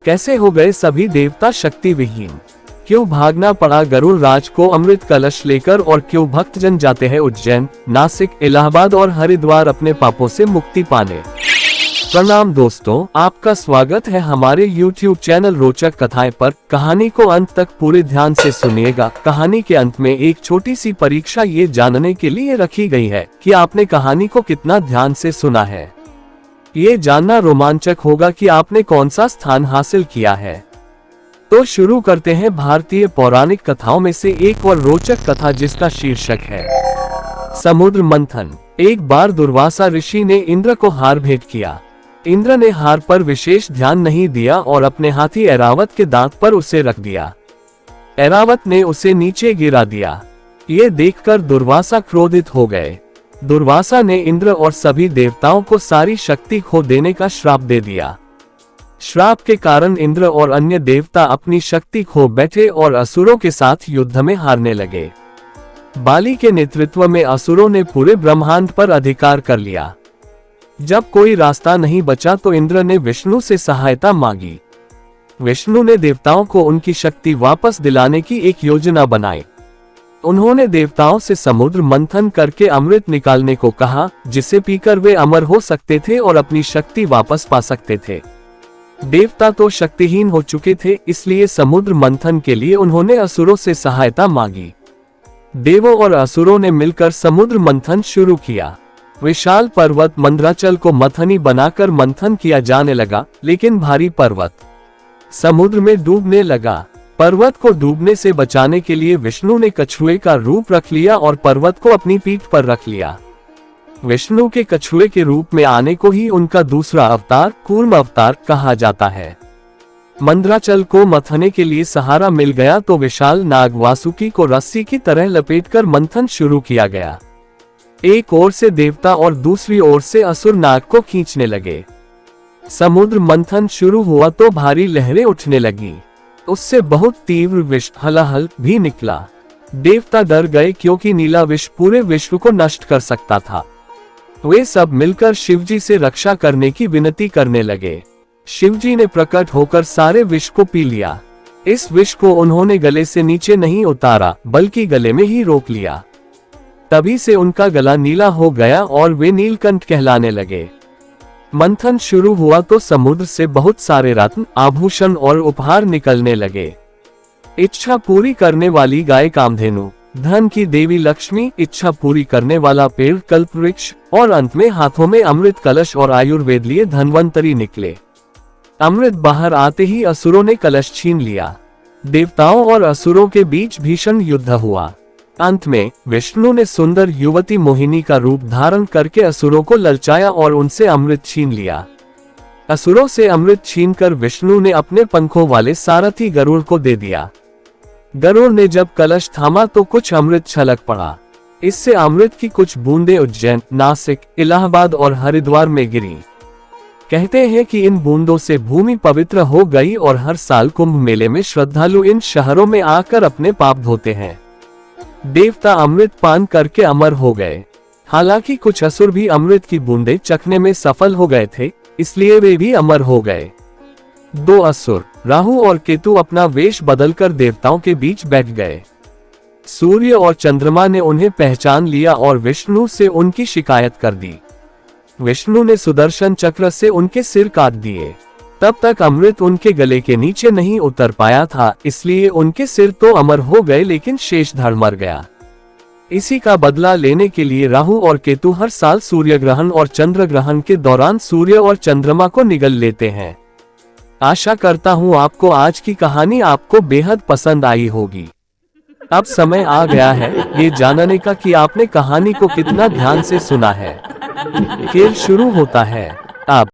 कैसे हो गए सभी देवता शक्ति विहीन? क्यों भागना पड़ा गरुड़ राज को अमृत कलश लेकर और क्यों भक्तजन जाते हैं उज्जैन, नासिक, इलाहाबाद और हरिद्वार अपने पापों से मुक्ति पाने? प्रणाम दोस्तों, आपका स्वागत है हमारे YouTube चैनल रोचक कथाएं पर। कहानी को अंत तक पूरे ध्यान से सुनिएगा। कहानी के अंत में एक छोटी सी परीक्षा ये जानने के लिए रखी गई है कि आपने कहानी को कितना ध्यान से सुना है। ये जानना रोमांचक होगा कि आपने कौन सा स्थान हासिल किया है। तो शुरू करते हैं भारतीय पौराणिक कथाओं में से एक और रोचक कथा जिसका शीर्षक है समुद्र मंथन। एक बार दुर्वासा ऋषि ने इंद्र को हार भेंट किया। इंद्र ने हार पर विशेष ध्यान नहीं दिया और अपने हाथी ऐरावत के दांत पर उसे रख दिया। ऐरावत ने उसे नीचे गिरा दिया। ये देखकर दुर्वासा क्रोधित हो गए। दुर्वासा ने इंद्र और सभी देवताओं को सारी शक्ति खो देने का श्राप दे दिया। श्राप के कारण इंद्र और अन्य देवता अपनी शक्ति खो बैठे और असुरों के साथ युद्ध में हारने लगे। बाली के नेतृत्व में असुरों ने पूरे ब्रह्मांड पर अधिकार कर लिया। जब कोई रास्ता नहीं बचा तो इंद्र ने विष्णु से सहायता मांगी। विष्णु ने देवताओं को उनकी शक्ति वापस दिलाने की एक योजना बनाई। उन्होंने देवताओं से समुद्र मंथन करके अमृत निकालने को कहा, जिसे पीकर वे अमर हो सकते थे और अपनी शक्ति वापस पा सकते थे। देवता तो शक्तिहीन हो चुके थे, इसलिए समुद्र मंथन के लिए उन्होंने असुरों से सहायता मांगी। देवों और असुरों ने मिलकर समुद्र मंथन शुरू किया। विशाल पर्वत मंदराचल को मथनी बनाकर मंथन किया जाने लगा, लेकिन भारी पर्वत समुद्र में डूबने लगा। पर्वत को डूबने से बचाने के लिए विष्णु ने कछुए का रूप रख लिया और पर्वत को अपनी पीठ पर रख लिया। विष्णु के कछुए के रूप में आने को ही उनका दूसरा अवतार कूर्म अवतार कहा जाता है। मंदराचल को मथने के लिए सहारा मिल गया तो विशाल नाग वासुकी को रस्सी की तरह लपेटकर मंथन शुरू किया गया। एक ओर से देवता और दूसरी ओर से असुर नाग को खींचने लगे। समुद्र मंथन शुरू हुआ तो भारी लहरें उठने लगी। उससे बहुत तीव्र विष हलाहल भी निकला। देवता डर गए क्योंकि नीला विष पूरे विश्व को नष्ट कर सकता था। वे सब मिलकर शिवजी से रक्षा करने की विनती करने लगे। शिवजी ने प्रकट होकर सारे विष को पी लिया। इस विष को उन्होंने गले से नीचे नहीं उतारा, बल्कि गले में ही रोक लिया। तभी से उनका गला नीला हो गया और वे नीलकंठ कहलाने लगे। मंथन शुरू हुआ तो समुद्र से बहुत सारे रत्न, आभूषण और उपहार निकलने लगे। इच्छा पूरी करने वाली गाय कामधेनु, धन की देवी लक्ष्मी, इच्छा पूरी करने वाला पेड़ कल्पवृक्ष और अंत में हाथों में अमृत कलश और आयुर्वेद लिए धन्वंतरी निकले। अमृत बाहर आते ही असुरों ने कलश छीन लिया। देवताओं और असुरों के बीच भीषण युद्ध हुआ। अंत में विष्णु ने सुंदर युवती मोहिनी का रूप धारण करके असुरों को ललचाया और उनसे अमृत छीन लिया। असुरों से अमृत छीनकर विष्णु ने अपने पंखों वाले सारथी गरुड़ को दे दिया। गरुड़ ने जब कलश थामा तो कुछ अमृत छलक पड़ा। इससे अमृत की कुछ बूंदें उज्जैन, नासिक, इलाहाबाद और हरिद्वार में गिरी। कहते हैं कि इन बूंदों से भूमि पवित्र हो गई और हर साल कुंभ मेले में श्रद्धालु इन शहरों में आकर अपने पाप धोते हैं। देवता अमृत पान करके अमर हो गए। हालांकि कुछ असुर भी अमृत की बूंदें चखने में सफल हो गए थे, इसलिए वे भी अमर हो गए। दो असुर राहु और केतु अपना वेश बदलकर देवताओं के बीच बैठ गए। सूर्य और चंद्रमा ने उन्हें पहचान लिया और विष्णु से उनकी शिकायत कर दी। विष्णु ने सुदर्शन चक्र से उनके सिर काट दिए। तब तक अमृत उनके गले के नीचे नहीं उतर पाया था, इसलिए उनके सिर तो अमर हो गए लेकिन शेष धड़ मर गया। इसी का बदला लेने के लिए राहु और केतु हर साल सूर्य ग्रहण और चंद्र ग्रहण के दौरान सूर्य और चंद्रमा को निगल लेते हैं। आशा करता हूँ आपको आज की कहानी आपको बेहद पसंद आई होगी। अब समय आ गया है ये जानने का कि आपने कहानी को कितना ध्यान से सुना है। खेल शुरू होता है अब।